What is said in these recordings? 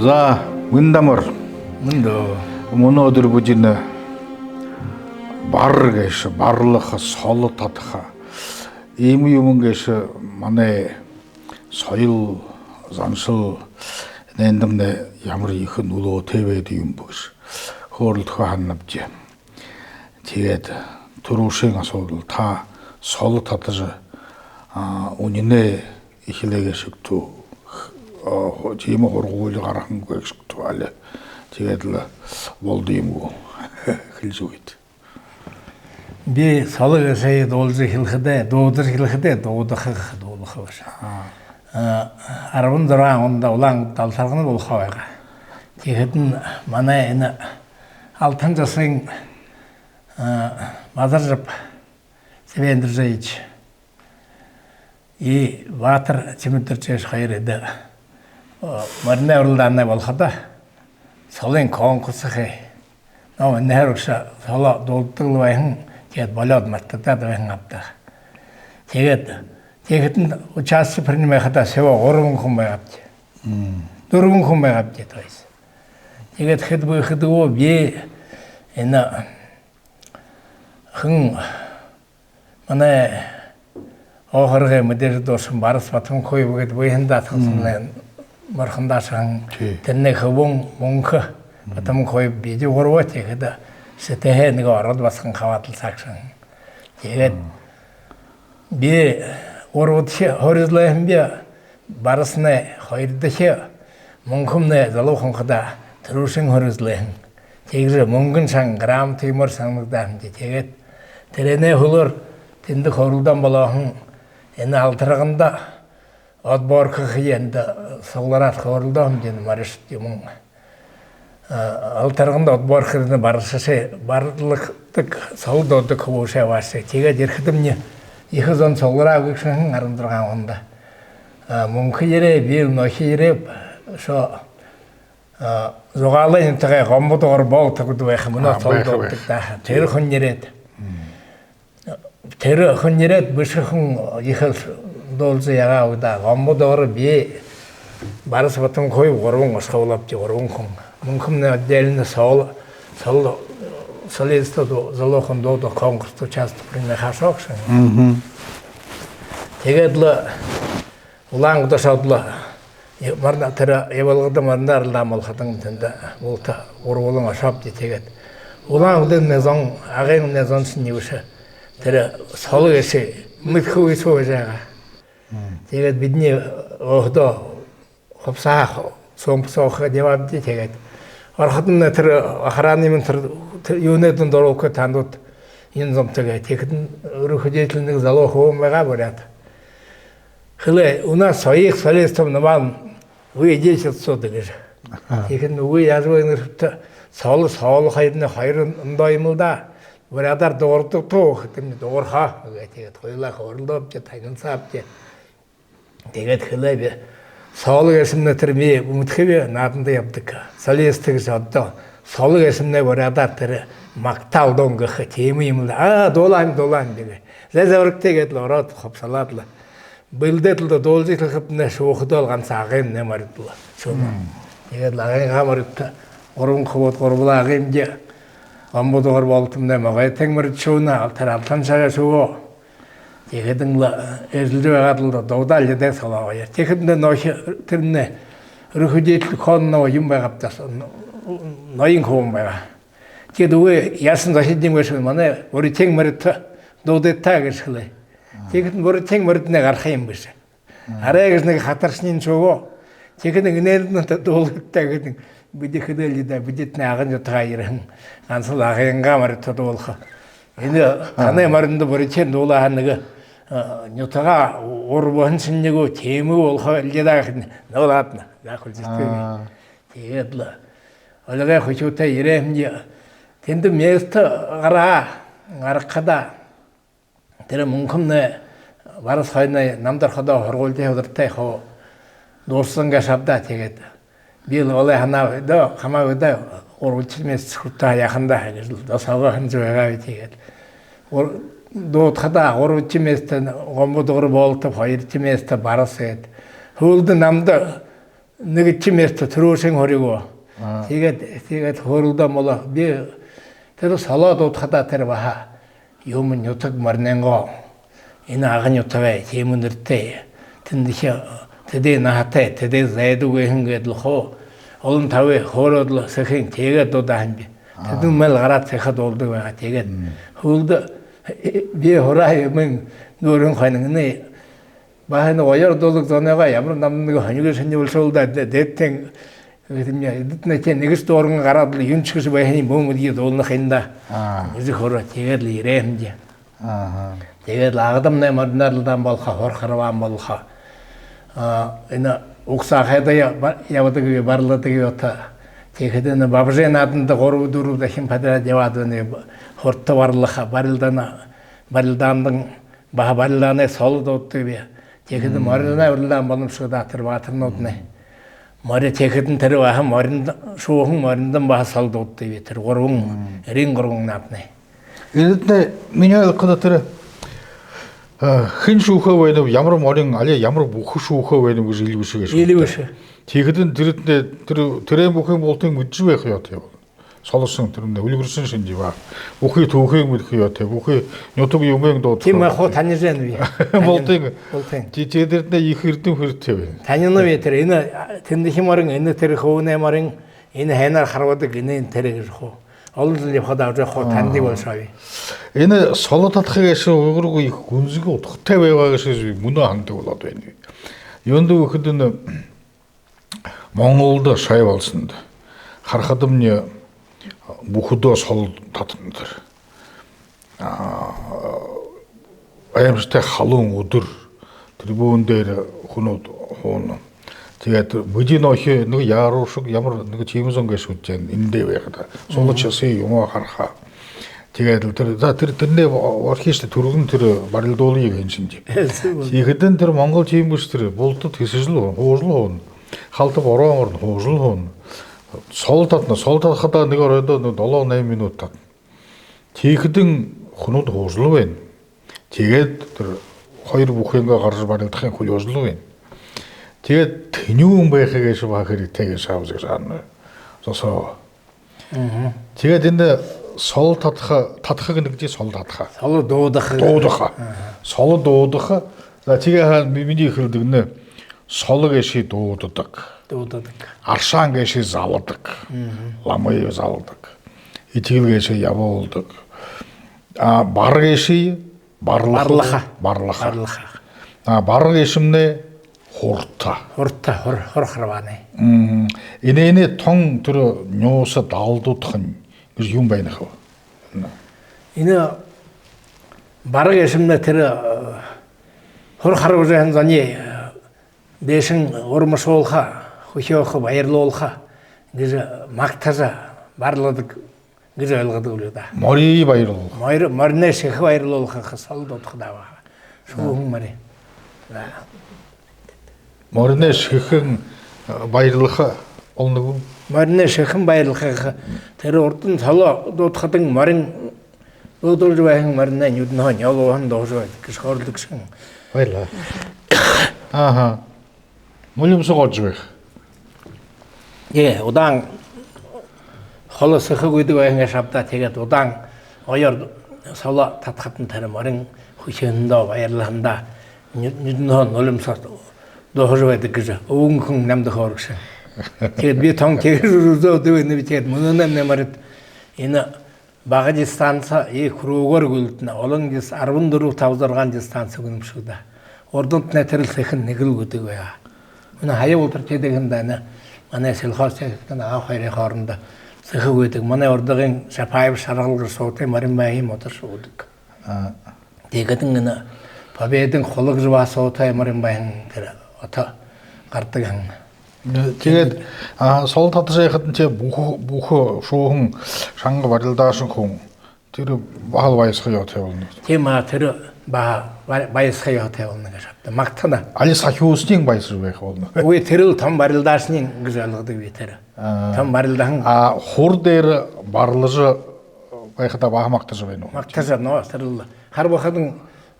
За, мындамар. Мындо. Муну өдөр бүжине бар гэш барлах сол татха. Ийм юм гэш манай соёл заншил нэндэмнэ ямар ихэн үлөө тэвэд юм бөш. Хөөрөлтхөө ханавж. Тэгээд түрүүшийн асуудал та сол татж үнэнэ ихлэгээ шигтүү тийм хургуул гарахынгүй шигтүү аль. Тэгээд л болд юм уу хэлж үйд. Би солог сая дуулж хэлэхдээ дуудаж хэлэхдээ дуудах баш. 16 онд улаан далсарганы болох байгаа. Тэгэхэд нь манай энэ алтан засгийн мазаржап Свендержейч и ватер чимдэрчэш хайрээд марны уралдааны болоход солын конкурсхэ нөө нэрвш соло дуулдаг байсан тэгээд болоод мартагдаад байсан авдаг. Тэгээд нь участвовать принимахада всего 3 хүн байгаад. 4 хүн байгаад тоёс. Тэгээд хэдбэхдөө би энэ хэн манай охоргой мэдэр дуусан барс батхан хойвгээд буйхандаа тасна мархандаасан тэрний хөвөн мөнх батхан хойв би журват яхад сэтэ нэг ород басхан хаваатал сагсан. Тэгээд би урууд хоризлахан би барсны хоёрдох мөнхөмнэ залуухан хада төрөшин хоризлахан. Тэгээд мөнгөн сан грамм тиймэр санагдаад тэгээд тэрэнэ хөлөр тэнд хорулдан болоохон энэ алтраганда отборх хиянд солгарат хорулдан гэн марш юм алтраганда отборхны барсашэ барлыктык солдодык хөөшэ ваше тэгээд ирэхдэмне их зон солгараа гүшэн 16 онда мөнхирэ бил нохирэ шо зугаалын тагаа гомбодор болтогд байх юм нөө солдодык та тэр хүн нэрэд тэр хүн нэрэд бишхэн ихэл дуулж ягаа удаа гомбодор би барас батан хой 3 осховлапч 3 хүн мөнхмнэ отдельно солистод залохон додо конкурс участвовать принахашокш. Тэгээд л улаан удашадлаа марна тэр явалгада марнаар ламалхадан тэнд улта уруулан ашапти тэгээд улаан удан незон агийн незон сниуша тэр солгош мэдхүү суужаа. Тэгээд бидний өөдөө ховсаах сомпсоох явабди тэгээд орхотн тэр охрааны мен тэр юунэдэн дөрөвхө тандууд энэ зомтойгоо тэгэхэд өрөхөдөл нэг залуу хөөн байгаа бүрээд хлэ уна соёх солистом намаа үеижсэн гэдэг. Тэгэхээр нөгөө язгүй нэрт сол хайрны хоёр ондоо юм л да. Бүрээдэр дуурдаг туу гэдэг дуурхаа тэгээд хоёулаа хорлоод танилцаавч тэгээд хлэ би солог эсэмнэ тэр ми өмдөхөө нааданд явдаг. Солист гэж одоо солог эсэмнэ бүрээдэр тэр магтаал донгох тийм юм л дуулаан гэ. Зэзэврэгтэйгээд л ороод ховсалаад л бэлдээд л дуулж хэлэхэд шүүхдэл ганц агийн нэмэрдэл. Тэгээд лагын хамарт 3 хөвөд гурвлагын дэ амбодор болтомнэ магай тэнгэр чуна тэр алтан шага шүүо. Тэгээд л эрлээ байгаад л дуудаал ядаа салаа. Тэгэхэд нөх тэрнэ өрөхөдөл хонно юм байгавтаас ноён хөм байгаа. Тэгээд үе яасан зашидим гэж манай өритэн мөрт дуудаатаа гэж хэлээ. Тэгэхэд өритэн мөрднэ гарах юм биш. Арай гэж нэг хатарсны чөөгөө. Тэгээд нэг нээлтнэ дуулдаа гэдэг бид хэдэлдэ бидэтнэ аган жотгаа ирэн ганцл агынгаа мөрт дуулах. Энэ танай мөрөнд өритэн дуулаа нэг нютага урбан шинэго темөө болох лядах нуулаад наахулж ирдэг. Тэгээд л олгой хөчөөтэй ирэмний тэнд мест гарахада тэр мөнхөмнэ барас хайна намдар хадаа хоргуулдын хөдөртэй хоо дуурсан гашавда тэгээд би л олой ханаа доо хамаа өдөө уруулч мест хүртаа яханда гэж л досоогоо ханж байгаа тэгээд дуутхада 3 чимээст гомбодор болтов 2 чимээст барасэд хөлд намд нэг чимэрт төрөөшин хоригоо. Тэгээд хорулда мола би тэр салаад удахада тэр баха юм нютаг марненго энэ аган нютавэ хэмнэртэй тэндихэ тэдэ нахатай тэдэ зайдугэ хингээд лхо олон тавэ хоорол сэхэн тэгээд удаан би тэдэн мэл гараад сэхэд болдог байгаа тэгээд хөлд би хораа юм нөрөн ханагны бахан оёр долог зонега ямар намныг хоньёг шинжүүлшүүлдэ дэттэн гэдэг эднэтэй нэгс дуурган гараад л юм чигс байхны бөөмөдгий дуулнах энэ да гэж хороо тэгээд л ирэхэмж тэгээд лагадамнаа моднарлдан болхо хорхорван болхо энэ угсаа хайдаа явдаг барладаг юута тэгээд энэ бабжээ нааданд 3-4 дахин падраад яваад энэ хорто барлаха барилдаандан барилдааны солдууддаг би тэгээд морина урлаан боломжтой датар баатарнууд Морь тэгэхэд тэр бахан моринд шуухан мориндан баа солдууддаг би тэр 3 наадны. Эдгээр миний ойлгоход тэр хэн шүүхөө байна ямар морин али ямар бүх шүүхөө байна гэж илүүшээ шүү. Илүүшээ. Тэгэхэд тэрэн бүхэн болтын мэдж байх ёо тийм. Солосон тэрнээ үлгэрсэн шинж ба. Бүхий түүхийг мэдэх ёо тийм. Бүхий нутаг юмэг дууд. Тийм ах уу таньж байна би. Болтын. Тэдэрдээ их эрдэм хүртэй байна. Таньна би тэр энэ тэнд хэмэрэн энэ тэр хөөнэ марын энэ хайнаар харвадаг энэ тэр гэж хоо. Олон жил явахад авч явах тандыг болшоо. Энэ соло татхыг ашиг уйгургүй их гүнзгий утгатай байгаа гэж мөнөө хандаг болоод байна. Юунд өгөхөд энэ Монголд шай болсонд харахад мне бүхэдөө сол татна тэр. Аямжтай халуун өдөр трибун дээр хүнүүд хуун. Тэгээд бүдийн охи нэг яаруу шиг ямар нэг чимсэн гэж үтж байна. Эндээ байхад суулчсан юм харахаа. Тэгээд тэрний орхишт түргэн тэр барилдуулыг хэн шинж. Тэгэхэд тэр Монгол чимс тэр булдад хэсэл хуужлуу. Халдав ороон хуужлуу. Сол татхадаа нэг оройдоо 7-8 минут татна. Тэгэхдэн хүнүүд хуужлуу байна. Тэгээд тэр хоёр бүхэнгээ гарч барилдахын хөл юужлуу байна. Тэгээд тэнүүн байхыг гэж бахэр тэгэж авч ирсэн. Сосоо. Тэгээд энэ сол татхаг нэгж сол татхаа. Сол дуудах. Сол дуудах. За тэгээ миний хэрдэг нэ сол гэши дууддаг. Аршаан гэши завдаг. Ламай завдаг. Итгэл гэши явуулдаг. Бар гэши барлаха. Бар гэшимнэ хурта хорхорваны. Энэ тон тэр нюуса даалдуудах нь гэж юм байна хөө. Энэ бар гэшимнэ тэр хорхорвын заны дэшин урмшуулха хөхөөх баярлуулха гэж магтааса барладаг гэж ойлгодог үү да. Мори баярлуулах. Морны ших баярлуулах сол дуудах даа. Шүүхэн мари. Морны шихэн баярлах олног. Морны шихэн баярлах тэр урдан солоо дуудахад морин дуудуулж байх морны нүднөө явуулан доошоо гэж хорлог шин. Баярлаа. Ааха. Мулимсоо гож байх. Удаан холос хөгөөдөг байнга шавда тэгээд удаан оёр соло татхад нь тэр морин хүчэндээ баярлаханда нүднөө нулимсоо доошоо байдаг гэж өвгөн намдах оргшин. Тэгээд би тон тэгэрүүзөө дэвэн би тэгээд мөнөм нэмэрд энэ багаж станца хөрөөгөр гүлдэн олон гис 14-5-6 дистанц өгнөмшүү да. Урдунд нэтрэл сэхэн нэгэл гэдэг бая. Өнө хаяа ултар тэдэгэн дана манай сэлхостэй аав хоёрын хооронд сэхэг гэдэг манай урдгийн шапайв шаргалгар суутын марин байхи мотор шуудаг. Тэгээд энэ победын хулгаж басуутай марин байхын тэр ото гардаг хан. Тэгээд сол татшихад нь бүх шуухан шанга барилдаашин хүн тэр баал баясах ёо тавилна. Тийм тэр баясах ёо тавилна гэж хавта. Магтана. Али сахиусны баясах байх болно. Үгүй тэр л том барилдаашны гэж ойлгодог би тэр. Том барилдахан хур дээр барлаж байхада баа магтаж байна уу? Магтаж нөө тэр л хар бахад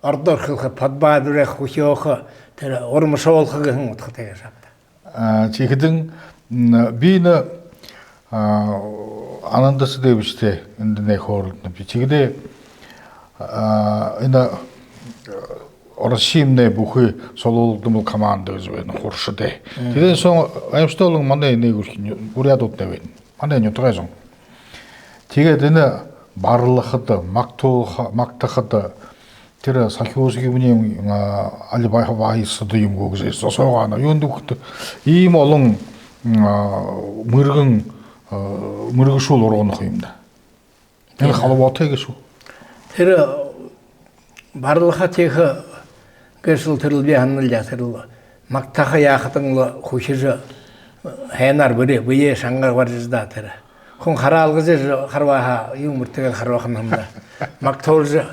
ордоор хөх подбаадрах хөхөөх тэр урмшуулхаг хэн утгатай гэж хавта. 지금 비는 안한다스 데비스테 인데 호르 지금데 이나 어르신네 부խ이 솔로드물 카만드즈 웬 호르시데 그래서 아임스톨링 만데 네고신 우리아도 때wen 만데 뉴트라종 지게 되는 바르르하다 막타하다 테라 사효스 기분이 알리바이하바이스도 임고 그래서 소소하나 요인도 그때 이 몰롱 무르근 슈로로는 거입니다. 내가 하루 어떻게 수? 테라 바르르하티가 그래서 들을비 하는 자세로 막타가 야하던 거 고시저 해날 버리 위에 상가 버리다 테라 콩 가라알그저 가르와하 유무트가 가르와합니다. 막토르저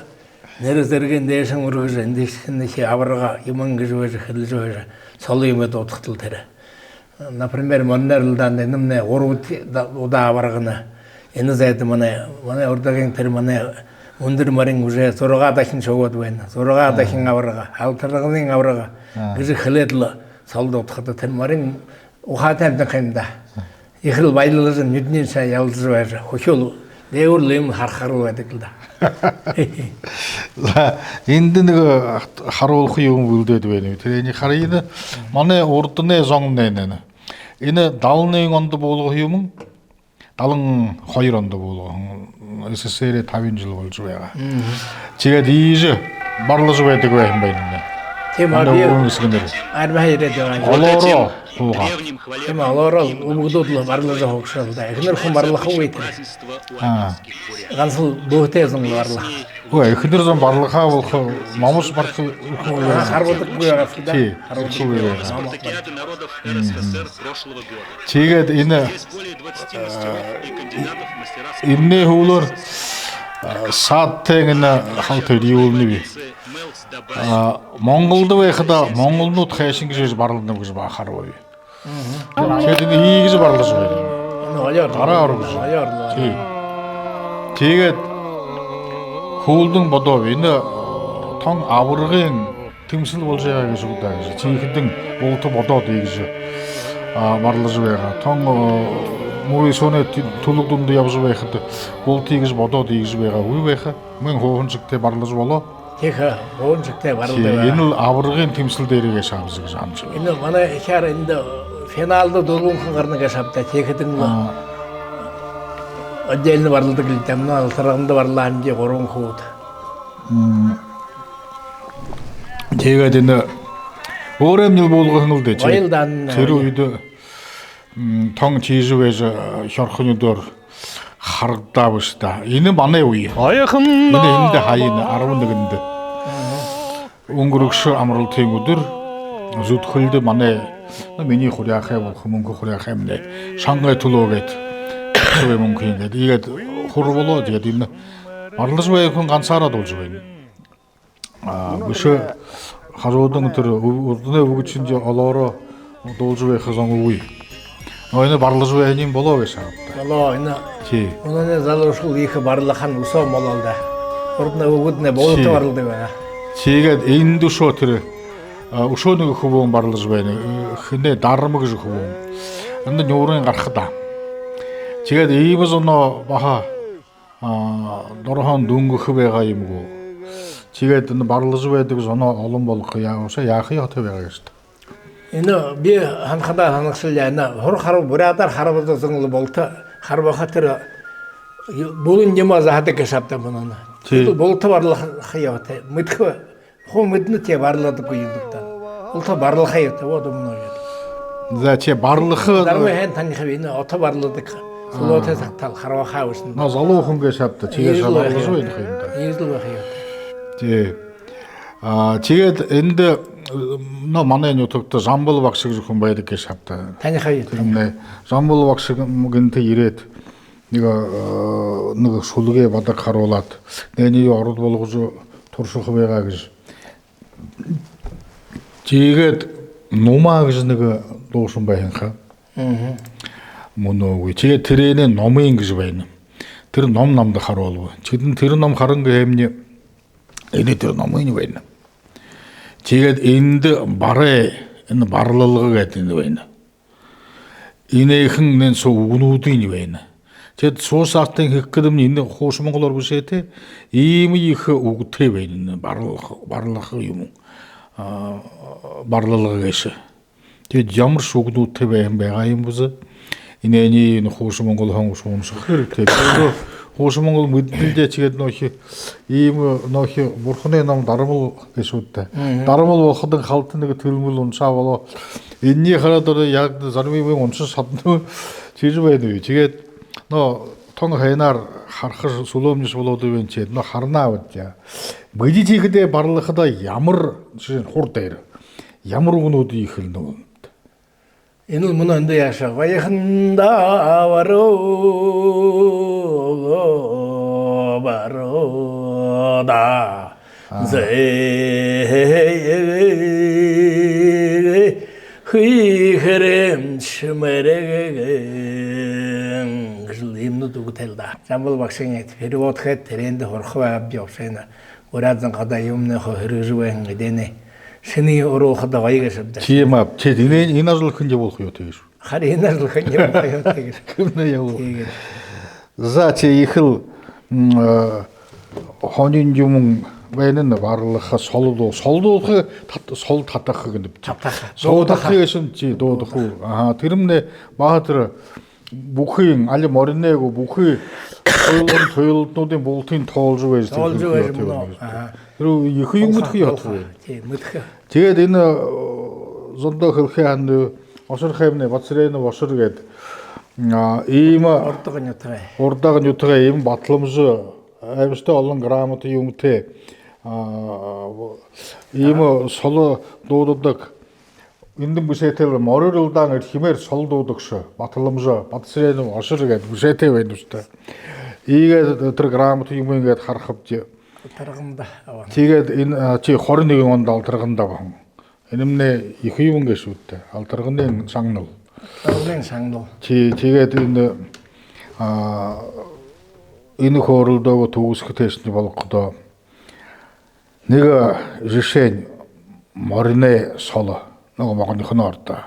내려들게 내성으로 그저 인데시 아버가 유망그저서 흘려서 설리면도 어떻게 테라 например моннерлдан немне орути уда баргына эне зайты мана ордагын тер мана өндөр марин уже зурга дахин шогод байна зурга дахин аврага алтыргын аврага гыжы хледлы салды отхата тер марин ухатамдан каймда ихил байлылын нүднен сай ялдыр байжа хошол 내올림 хархару байдагда енді нэг харуулах юм үлдээд байна. Тэрний харины манай урдны зонгнээнэ. Энэ далны онд болгох юм 72 онд болгох. СССР 50 жил болж байгаа. Тэгээд ийж барлаж байдаг байх юм байна. Тийм арбайраад байгаа. Олоро тийм олоро өмгдөөд барлаж хоогшолтой. Эхнэр хүн барлах үед. Ганцл бөөтэй зам барлах. Ой, эхнэр зам барлахаа болох момос барах харгуудаггүй байгаа шүү дээ. Харгуудаггүй байгаа. Тэгээд энэ хуулаар саатeng халт юулны би Монголд байхад монголнууд хайшин гэж барлана гэж бахаар бай. Тэгээд энэ ийгж барлаж байна. Дараа орох. Тэгээд хуулдан бодоо энэ тон аврагын тэмцэл болж байгаа гэж удаа гэж чихэдэн уут бодоод ийгж барлаж байгаа. Тон мөрөй сонэ төлөг дунд явж байхад уут ийгж бодоод ийгж байгаа. Үгүй байхаа мөн хоончигтэй барлаж болоо. Тех хоончигтэй барлаж байгаа. Энэ л аврагын тэмцэл дээрээ шаамс гэж амж. Энэ манай ихаар энэ финалда дөрвөн гарна гэж хавта техэдэн отдельно барлдаг л тамна алсарганд барлаа хэмжээ 3 хүүд. Тэгээд энэ өөрөө нь болгох нь л дээ. Тэр үед тон чижвэж шорхны дөр харагдаа биш та. Энэ манай үе. Аяхан энэ хаян 11-нд өнгөрөгш амралтын өдөр зүтгэлд манай миний хуряахай болох мөнгө хуряахай нэ Шангай төлөөгээд зөв мөнгө ингээд игээд хурволоо тэгээд энэ барлаж байхын ганцаараа дуулж байна. Биш харуудан тэр урдны өгчөнд олоороо дуулж байх сон үгүй. Энэ барлаж байхын болоо гэж шаарддаг. Болоо энэ. Тий. Өнөөний залуушгүй их барлахын өсөө молоо да. Урдны өгөднө болоод барлдаг байна. Тэгээд энэ дэшөө тэр өшөөнийг хөвөн барлаж байна. Хинэ дармаг гэж хөвөн. Энд нуурын гарах да. Тэгээд иймс оноо баха дөрөөн дүнгөх байгаа юмгүй. Тэгээд энэ барлаж байдаг оноо олон болох яавшаа яах юм хот байгаа гэж. Энэ би ханхадаа ханагсал яана хор харуу бураадар харвал зөнгөл болто харваха тэр бүгэн юм азаадаг гэж шатаа мөн. Болто барлах хаяатай мэдхэ хөө мэднэт я барлаадаггүй юм даа. Болто барлах хаяатай оо дэмнэ. За чи барлах дармын хэн таних энэ ото барлаадаг. Солотой сатал харвахаа үүснэ. На залуухан гэж шатаа чигээ шалгаж байна юм да. Ийзэл байх юм. Тий. Тэгээд энд манай нутагт Жамбал багш гэж хүн байдаг гэж шатаа. Таних хаяа. Тэр Жамбал багш гэнтэй ирээд нэг шүлгээ бадаг харуулад нэний орд болгож турших байгаа гэж. Тэгээд нумаа гэж нэг дуушин байханхаа. Мөнөөгүй. Тэгээд тэрэнэ номын гэж байна. Тэр ном намд харуулв. Чидэн тэр ном харанг хэмнэ энэ тэр номын байна. Тэгээд энд барэ энэ барлалга гэдэг энэ байна. инехэн нэн суу угнуудын байна. Тэгэд суусаартын хэкгэдэм энэ хоос монголоор бүсэтэй ийм их үгтэй байна. Барлах юм. Барлалга гэсэн. Тэгэд ямар ч угнуудтэй байгаа юм бүз. Инээний хоос монгол хонгос уумсах хэрэгтэй. Хоос монгол мэдлэлдээ чигээд нөх ийм нөх бурхны нам дармал гэсүүдтэй. Дармал болоход халт нэг төлмөл унсаа болоо. Энэний хараад яг зармын унсаа садны чиж байна уу. Тэгээд нөө тон хайнаар харахар сүлөөмж болоод ивэн чээд нөө харнаа авдя. Мэдижихдээ барлахада ямар хур дээр ямар өгнүүд их л нөө. Энэ л мөн өндөө яашаа баяханда барода зэ хихэрэм шмэрэгэ имнүүд үгтэлда. Замбал багшийн переводхэд тэрэнд хорхоо авди явшина. Ураазан гада юмны хэрэгжвэн эдэнэ. Шиний урухад гайгашбда. Чима чид энэ ажлах нь явуулах юу тэгэж. Харин энэ ажлах нь явуулах юу тэгэж. Кэмнэ явуу. За чи ихэл хонин юм байна барлах солдуулах сол татах гэдэг. Суудах гэсэн чи дуудах уу. Тэрмнэ баатар бүхийн али моринэго бүхий тойлолтнуудын бултын тоолж байж байгаа. Тэр их юм мэдх явах. Тийм мэдх. Тэгээд энэ зондоо хөрхий хан осорхаймны бацрын осор гээд ийм урдаг нютгаа ийм батламж аимштай олон грамот юмтэй ийм сол дуудаг эндэн бүсэтэл морилдан химээр сол дуудагш батламж бацрын осор гээд бүсэтэй байна үстэй. Ийгээд тэр грамот юм ингээд харахвч тарганда аваа. Тэгээд энэ чи 21 онд алдарганда бахан. Энэмнэ их юм гэшүүдтэй. Алдарганы сангнал. Алдарганы сангнал. Чи тэгээд энэ хооролдоог төгсгөхтэйсний болгохдоо нэг жишээ морины соло нэг могоныхны ордоо.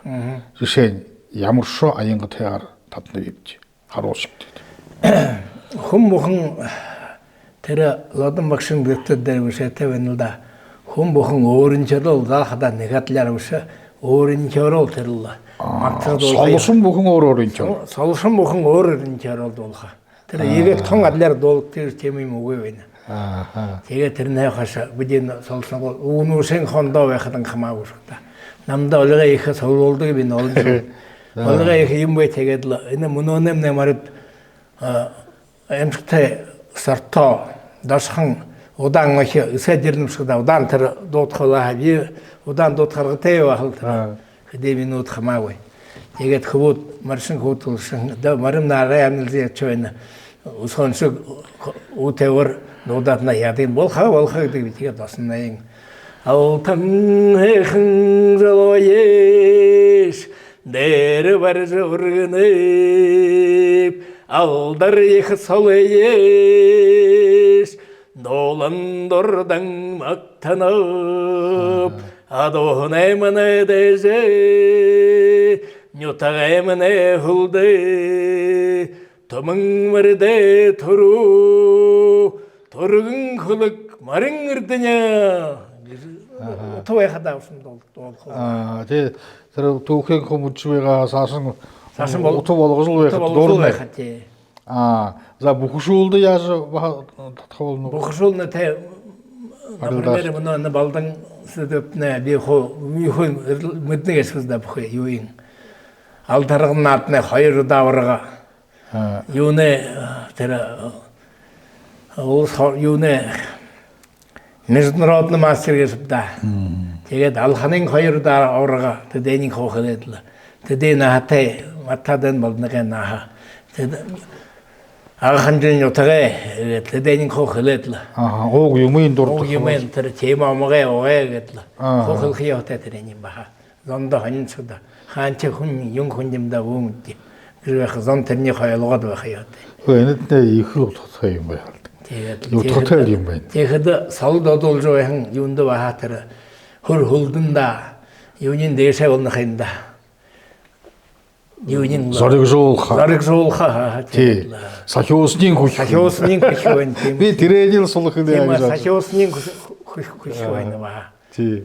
Жишээ ямар шо аянга таяар татна бивч харуулшигтэй. Хүм бүхэн тэр лодон багшин дэвтэр дээр үсэтэй байна л да. Хүм бүхэн өөрөнчөрөл заахада нэгадлаар үсэ өөрөнчөрөл тэр л солсон бүхэн өөрөнчөр. Солсон бүхэн өөрөнчөрөл дуулах. Тэр игээд тон адлаар дуулах тэр тийм юм үгүй байна. Тэгээд тэр найхаш бидний солсон үүнүүсэн хондоо байхад хамаагүй шүү дээ. Намда олгаа их солуулдаг би нолж. Олгаа их юм бай тэгээд л энэ мөнөөм нэмард эмхтэй сарто дашхан удаан их сэдэрнэмшгда удаан тэр дуутхалаа би удаан дуутхаргатай байхад хэдий минут хамаагүй. Тэгээд хөвд маршин хөтөлсөн да марим нараа амнэлзээ чойна усхонсог үтэвэр нуудатна ядын болхаа гэдэг би тэгээд баснаyn алтан хэн залоеш дэр барж ургэнэ алдар их солоеш долан дордан мактанап адохнаймане деже нютагаймане хулде томын мэрдэ туру тургын хөлөг марин эрдэня той хадавсан дол. Тэ тэр түүхэн хүмүүжвэга саасан бол утга болгожул байхад дуурна. За бүхшүүлд яаж татхуулна? Бүхшүүлнэ тэ например мөн балдан сэдэпнэ би хөө мэднэ гэсэсдэ бүхэ юу юм. Алдаргнаатны хоёр даврага юунэ тэр юунэ международный мастер гэсэвда. Тэгээд алханын хоёр даврага тэдэний хоохлэдл. Тэдэн хатэ матадан болногэн наха. Аханжин утагэ тэдэний хоохлэдл. Ог юмын дурд. Ог юмын тэр тема могэ огэдл. Хоохлхиё тэдэний баха. Зондо ханьцуда. Хаанч хүн юм хүндэмдэ вүмди. Гэрэх зон тэрний хойлогод байх яа. Энэт их л утгатай юм байна. Тэгээд утгатай юм байна. Тэгэхэд солд одуулж байхан юунд баха тэр хөр хөлдөнда юунин дэшээ болно хэнда. юунин зориг жуулха. зориг жуулха Тий. Сахиусны хөх. сахиусны хөх байна тийм. Би тэрээр л сулах нэ Тийм гэж. сахиусны хөх байна ба. Тий.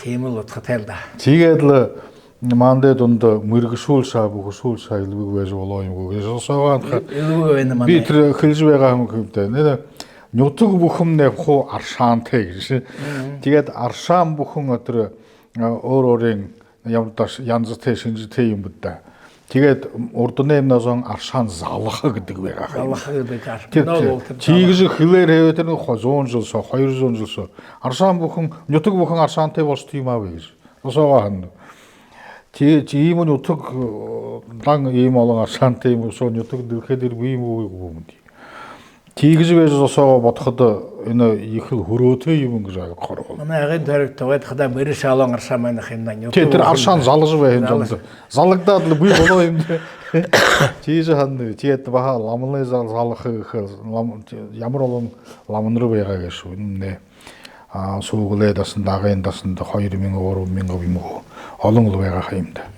Тийм л утгатай л да. Тэгээд л мандэ дунд мэрэгшүүл шаа бүхшүүл шаа илбэг байж болоо юм уу гэж суугаад Юу байна маа. би тэр хэлж байгаа юм хөвдөө нэ нутаг бүхэн нэ хуу аршаантай гэж. Тэгээд аршаан бүхэн өдр өөр өөрийн ямдаш янзтай шинжтэй юм буда. Тэгээд урдны юмнаас аршаан залах гэдэг байгаа. Залах гэдэг. Чигж хилээр хэвээр тэр 100 жил соо 200 жил соо аршаан бүхэн нутаг бүхэн аршаантай болс тийм аа гэж. Суугаад ийм нутаг лан ийм олон аршаантай юм суу нутаг дөрөхээр би юм уу юм. Тийгж байж соо бодоход энэ их л хөрөөтэй юм гэж ойлгохоор. Манай агийн төрөг тугаад хада мэр шалон аршаа манах юм даа. Тэр аршаан залж байна юм. Залагдаад л би болоо юм. Тийж ханд тэгээд баха ламны залах ямар олон ламн руу байгаа гэж шүү нэ. Сууглээ дасан дагийн дасанд 2000 3000 юм уу олон л байгаа юм да.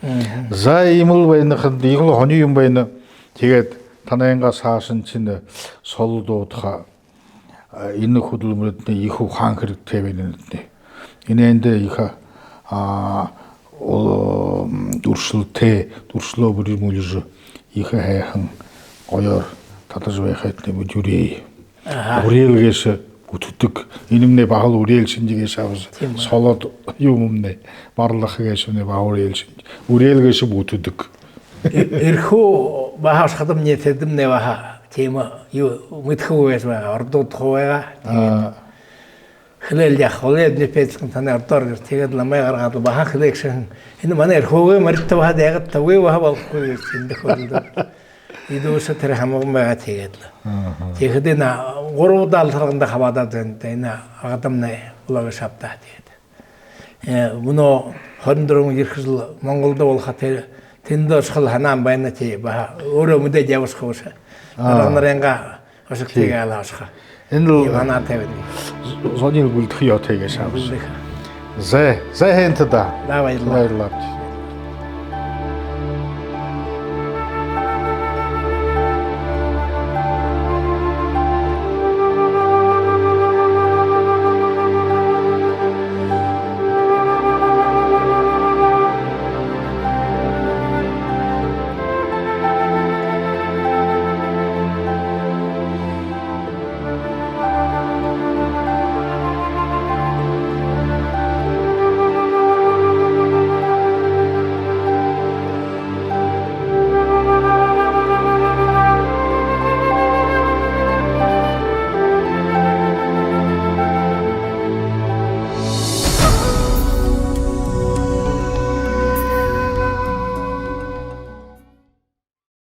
За ийм л байнахад ийм л хоны юм байна. Тэгээд танайнга саасан чинь сол дуудха энэ хөдөлмөрөдний их хаан хэрэгтэй байна нэ. Инээнд их дүрслөө бүрмүүлж их хайхан гоёор татаж байхад нэг юрий. Үрээлгээс бүтдэг инэмнэ багал үрээл шинжигээс авс солоод юм нэ барлах гэшүнэ баурeel шинж үрээлгээс бүтдэг. Эрхүү бахаш хадамны тэдэмнэ баха тийм юу мэдхүү байж байгаа ордууд хуваа. Хлээл яг хөлөөд нэпэцэн таны ордоор тэгээд ламай гаргаад баха хлэкшн энэ манай эрхүүгээ мөртөө хад яг тавгүй баха болохгүй энэ хөлөө. Идөөс тэр хамаагүй байгаа тэгээд л. Тэгэхэд энэ 3 даалраганд хаваадаад энэ агадамны улааг шавтаа тэгээд. Мөнөө 24 ирэх жил Монголд болох тэр тэнд очихл ханаан байна тий ба өөрөө мэдээд явах уус. Нарынга ашигтайг алаасах. Энэ л ханаа тавина. Сони бүлдэх ёо тэгэж шавс. За хэнтэд. Баярлалаа.